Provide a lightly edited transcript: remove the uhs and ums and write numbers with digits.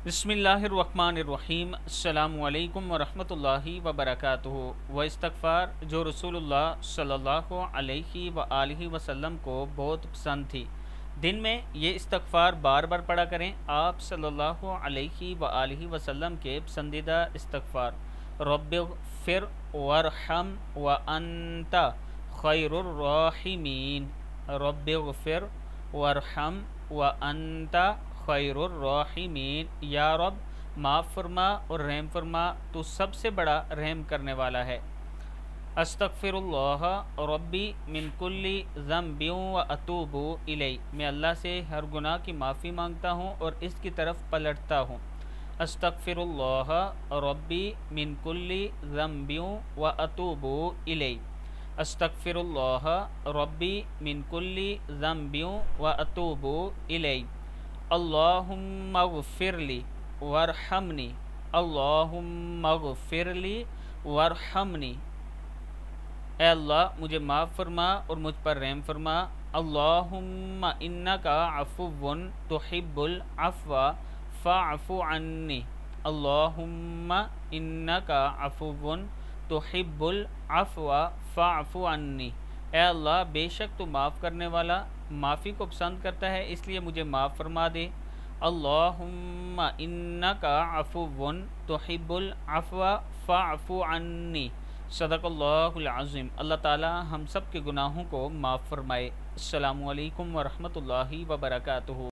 बिस्मिल्लाहिर्रहमानिर्रहीम। अस्सलामु अलैकुम वरहमतुल्लाहि वबरकातुहू। व इस्तग़फ़ार जो रसूलुल्लाह सल्लल्लाहु अलैहि व आलिहि वसल्लम को बहुत पसंद थी। दिन में ये इस्तग़फ़ार बार बार पढ़ा करें। आप सल्लल्लाहु अलैहि व आलिहि वसल्लम के पसंदीदा इस्तग़फ़ार रब्बिग़फ़िर वरहम व अंता खैरुर राहिमीन। रब्बिग़फ़िर वरहम व अंता खैरुर राहिमीन। या रब माफ़ फरमा और रहम फरमा, तो सबसे बड़ा रहम करने वाला है। अस्तग़फ़िरुल्लाह रब्बी मिन कुल्ली ज़ंबिन व अतूबु इलैहि। मैं अल्लाह से हर गुनाह की माफ़ी मांगता हूँ और इसकी तरफ पलटता हूँ। अस्तग़फ़िरुल्लाह रब्बी मिन कुल्ली ज़ंबिन व अतूबु इलैहि। अस्तग़फ़िरुल्लाह रब्बी मिन कुल्ली ज़ंबिन व अतूबु इलैहि। अल्लाहुम्मा ग़फ़िरली वरहमनी। अल्लाहुम्मा ग़फ़िरली वरहमनी। ऐ अल्लाह मुझे माफ़ फरमा और मुझ पर रहम फरमा। अल्लाहुम्मा इन्नका अफ़ुव्वुन तुहिब्बुल अफ़्वा फ़अफ़ु अन्नी। अल्लाहुम्मा इन्नका अफ़ुव्वुन तुहिब्बुल अफ़्वा फ़अफ़ु अन्नी। ऐ अल्लाह बेशक तो माफ़ करने वाला माफ़ी को पसंद करता है, इसलिए मुझे माफ़ फरमा दे। अल्लाहुम्मा इन्नका अफ़ुव्वुन तुहिब्बुल अफ़्वा फ़अफ़ु अन्नी। सदक़ल्लाहुल अज़ीम। अल्लाह ताला हम सब के गुनाहों को माफ़ फरमाए। अस्सलामु अलैकुम वरहमतुल्लाहि वबरकातुहू।